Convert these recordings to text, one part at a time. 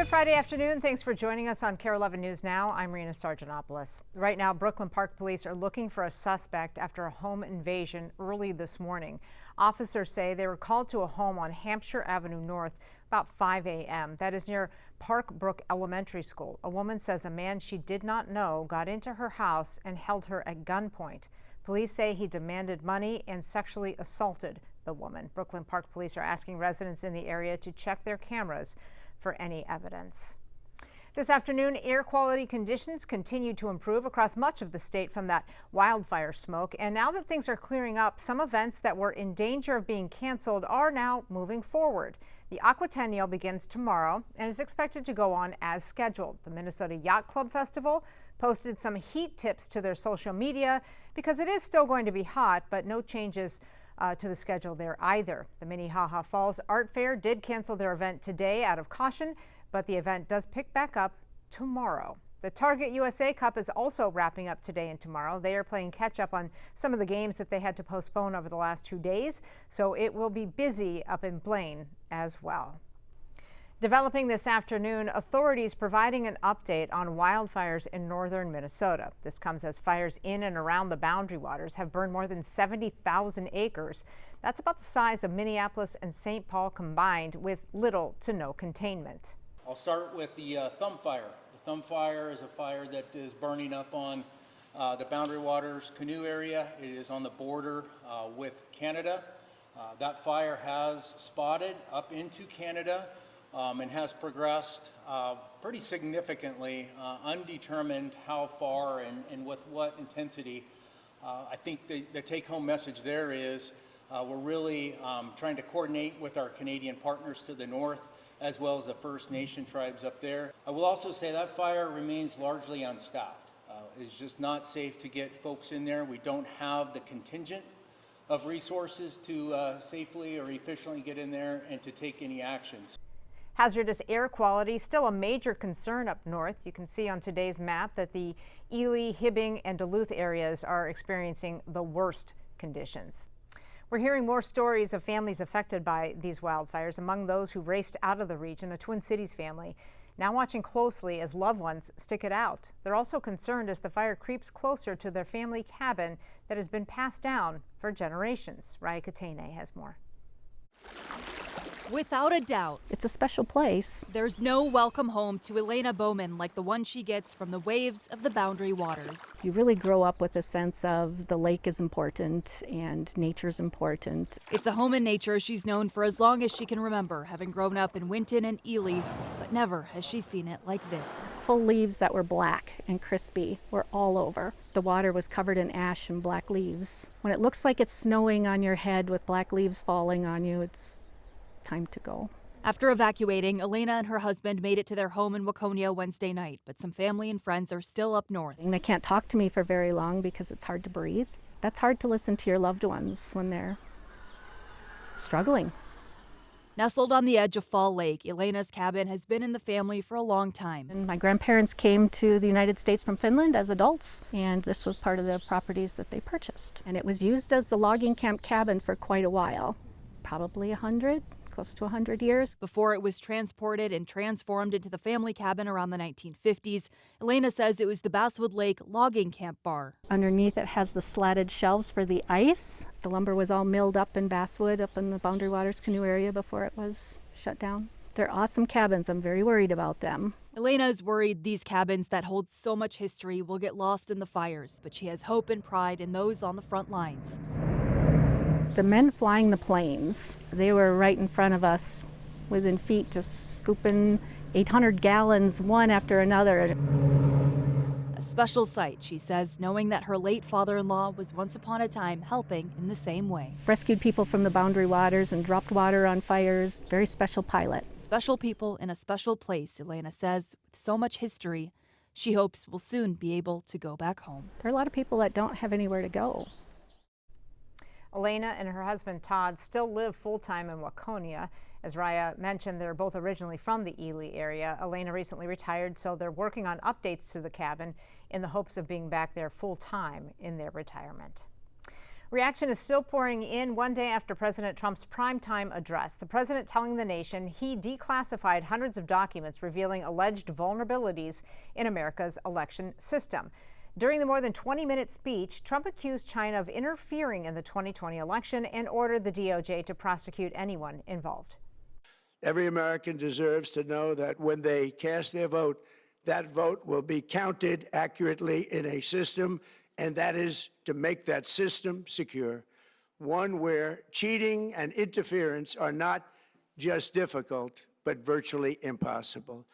Good Friday afternoon. Thanks for joining us on Kare 11 News Now. I'm Rena Sargentopoulos. Right now, Brooklyn Park Police are looking for a suspect after a home invasion early this morning. Officers say they were called to a home on Hampshire Avenue North about 5 a.m. That is near Park Brook Elementary School. A woman says a man she did not know got into her house and held her at gunpoint. Police say he demanded money and sexually assaulted the woman. Brooklyn Park Police are asking residents in the area to check their cameras for any evidence. This afternoon, air quality conditions continue to improve across much of the state from that wildfire smoke. And now that things are clearing up, some events that were in danger of being canceled are now moving forward. The Aquatennial begins tomorrow and is expected to go on as scheduled. The Minnesota Yacht Club Festival posted some heat tips to their social media because it is still going to be hot, but no changes to the schedule there either. The Minnehaha Falls Art Fair did cancel their event today out of caution, but the event does pick back up tomorrow. The Target USA Cup is also wrapping up today and tomorrow. They are playing catch up on some of the games that they had to postpone over the last 2 days, so it will be busy up in Blaine as well. Developing this afternoon, authorities providing an update on wildfires in northern Minnesota. This comes as fires in and around the Boundary Waters have burned more than 70,000 acres. That's about the size of Minneapolis and St. Paul combined, with little to no containment. I'll start with the thumb fire. The thumb fire is a fire that is burning up on the Boundary Waters canoe area. It is on the border with Canada. That fire has spotted up into Canada. And has progressed pretty significantly, undetermined how far and with what intensity. I think the take-home message there is we're really trying to coordinate with our Canadian partners to the north, as well as the First Nation tribes up there. I will also say that fire remains largely unstaffed. It's just not safe to get folks in there. We don't have the contingent of resources to safely or efficiently get in there and to take any actions. Hazardous air quality still a major concern up north. You can see on today's map that the Ely, Hibbing, and Duluth areas are experiencing the worst conditions. We're hearing more stories of families affected by these wildfires. Among those who raced out of the region, a Twin Cities family now watching closely as loved ones stick it out. They're also concerned as the fire creeps closer to their family cabin that has been passed down for generations. Raya Katene has more. Without a doubt, it's a special place. There's no welcome home to Elena Bowman like the one she gets from the waves of the Boundary Waters. You really grow up with a sense of the lake is important and nature's important. It's a home in nature she's known for as long as she can remember, having grown up in Winton and Ely, but never has she seen it like this. Full leaves that were black and crispy were all over. The water was covered in ash and black leaves. When it looks like it's snowing on your head with black leaves falling on you, it's time to go. After evacuating, Elena and her husband made it to their home in Waconia Wednesday night, but some family and friends are still up north. And they can't talk to me for very long because it's hard to breathe. That's hard to listen to your loved ones when they're struggling. Nestled on the edge of Fall Lake, Elena's cabin has been in the family for a long time. And my grandparents came to the United States from Finland as adults, and this was part of the properties that they purchased. And it was used as the logging camp cabin for quite a while, probably close to 100 years. Before it was transported and transformed into the family cabin around the 1950s, Elena says it was the Basswood Lake Logging Camp Bar. Underneath it has the slatted shelves for the ice. The lumber was all milled up in Basswood, up in the Boundary Waters canoe area before it was shut down. They're awesome cabins. I'm very worried about them. Elena is worried these cabins that hold so much history will get lost in the fires, but she has hope and pride in those on the front lines. The men flying the planes, they were right in front of us within feet, just scooping 800 gallons one after another. A special sight, she says, knowing that her late father-in-law was once upon a time helping in the same way. Rescued people from the Boundary Waters and dropped water on fires. Very special pilot. Special people in a special place, Elena says, with so much history, she hopes will soon be able to go back home. There are a lot of people that don't have anywhere to go. Elena and her husband Todd still live full-time in Waconia. As Raya mentioned, they're both originally from the Ely area. Elena recently retired, so they're working on updates to the cabin in the hopes of being back there full-time in their retirement. Reaction is still pouring in one day after President Trump's primetime address. The president telling the nation he declassified hundreds of documents revealing alleged vulnerabilities in America's election system. During the more than 20-minute speech, Trump accused China of interfering in the 2020 election and ordered the DOJ to prosecute anyone involved. Every American deserves to know that when they cast their vote, that vote will be counted accurately in a system, and that is to make that system secure, one where cheating and interference are not just difficult, but virtually impossible.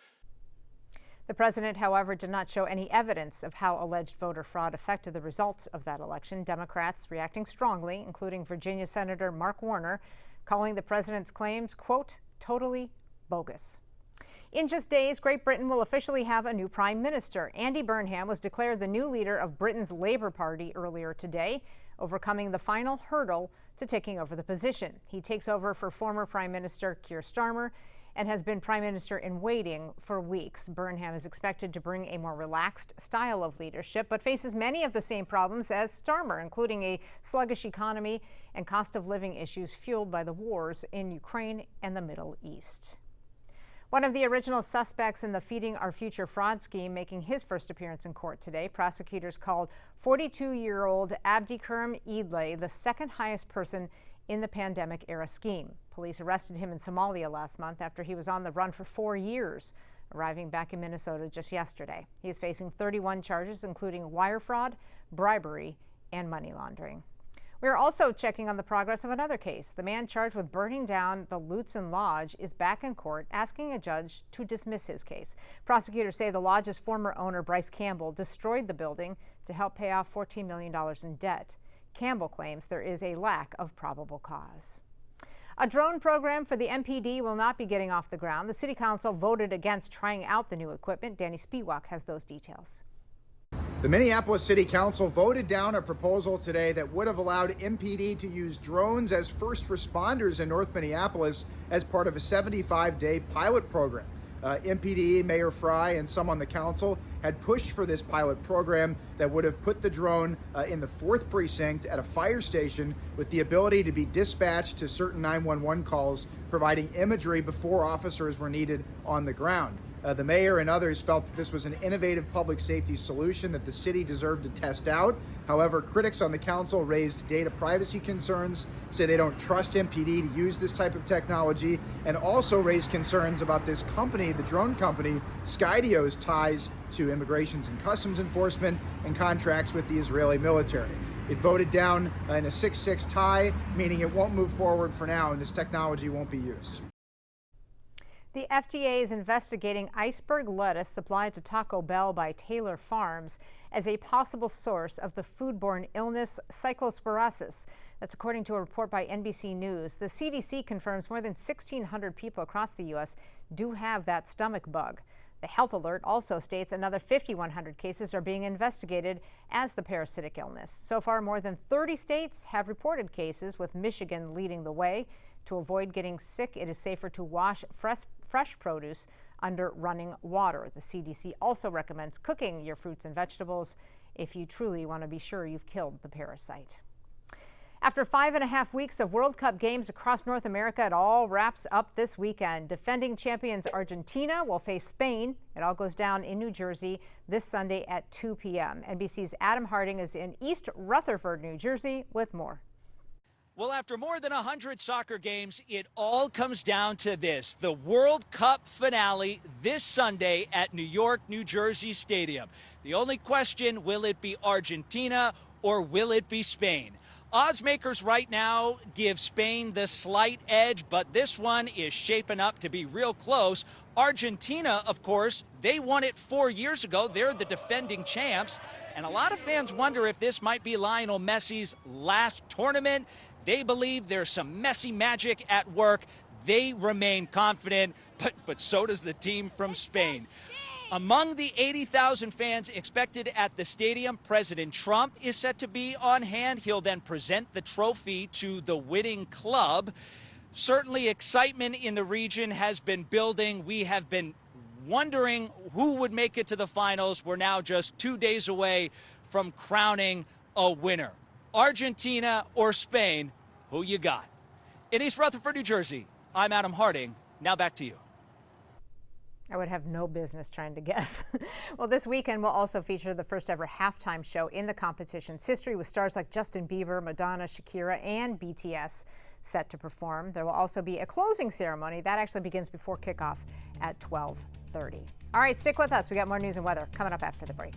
The president, however, did not show any evidence of how alleged voter fraud affected the results of that election. Democrats reacting strongly, including Virginia Senator Mark Warner, calling the president's claims, quote, totally bogus. In just days, Great Britain will officially have a new prime minister. Andy Burnham was declared the new leader of Britain's Labour Party earlier today, overcoming the final hurdle to taking over the position. He takes over for former Prime Minister Keir Starmer and has been prime minister in waiting for weeks. Burnham is expected to bring a more relaxed style of leadership, but faces many of the same problems as Starmer, including a sluggish economy and cost of living issues fueled by the wars in Ukraine and the Middle East. One of the original suspects in the Feeding Our Future fraud scheme making his first appearance in court today. Prosecutors called 42-year-old Abdikerem Idle the second highest person in the pandemic-era scheme. Police arrested him in Somalia last month after he was on the run for 4 years, arriving back in Minnesota just yesterday. He is facing 31 charges, including wire fraud, bribery, and money laundering. We are also checking on the progress of another case. The man charged with burning down the Lutsen Lodge is back in court, asking a judge to dismiss his case. Prosecutors say the lodge's former owner, Bryce Campbell, destroyed the building to help pay off $14 million in debt. Campbell claims there is a lack of probable cause. A drone program for the MPD will not be getting off the ground. The City Council voted against trying out the new equipment. Danny Spiewak has those details. The Minneapolis City Council voted down a proposal today that would have allowed MPD to use drones as first responders in North Minneapolis as part of a 75-day pilot program. MPD, Mayor Fry, and some on the council had pushed for this pilot program that would have put the drone in the 4th precinct at a fire station with the ability to be dispatched to certain 911 calls, providing imagery before officers were needed on the ground. The mayor and others felt that this was an innovative public safety solution that the city deserved to test out. However, critics on the council raised data privacy concerns, say they don't trust MPD to use this type of technology, and also raised concerns about this company, the drone company, Skydio's ties to Immigrations and Customs Enforcement and contracts with the Israeli military. It voted down in a 6-6 tie, meaning it won't move forward for now and this technology won't be used. The FDA is investigating iceberg lettuce supplied to Taco Bell by Taylor Farms as a possible source of the foodborne illness cyclosporiasis. That's according to a report by NBC News. The CDC confirms more than 1,600 people across the U.S. do have that stomach bug. The health alert also states another 5,100 cases are being investigated as the parasitic illness. So far, more than 30 states have reported cases, with Michigan leading the way. To avoid getting sick, it is safer to wash fresh produce under running water. The CDC also recommends cooking your fruits and vegetables if you truly want to be sure you've killed the parasite. After 5.5 weeks of World Cup games across North America, it all wraps up this weekend. Defending champions Argentina will face Spain. It all goes down in New Jersey this Sunday at 2 p.m. NBC's Adam Harding is in East Rutherford, New Jersey, with more. Well, after more than 100 soccer games, it all comes down to this: the World Cup finale this Sunday at New York, New Jersey Stadium. The only question, will it be Argentina or will it be Spain? Odds makers right now give Spain the slight edge, but this one is shaping up to be real close. Argentina, of course, they won it 4 years ago. They're the defending champs. And a lot of fans wonder if this might be Lionel Messi's last tournament. They believe there's some Messi magic at work. They remain confident, but so does the team from Spain. Among the 80,000 fans expected at the stadium, President Trump is set to be on hand. He'll then present the trophy to the winning club. Certainly excitement in the region has been building. We have been wondering who would make it to the finals. We're now just 2 days away from crowning a winner. Argentina or Spain? Who you got? In East Rutherford, New Jersey, I'm Adam Harding. Now back to you. I would have no business trying to guess. Well, this weekend will also feature the first ever halftime show in the competition's history with stars like Justin Bieber, Madonna, Shakira, and BTS set to perform. There will also be a closing ceremony that actually begins before kickoff at 12:30. All right, stick with us. We got more news and weather coming up after the break.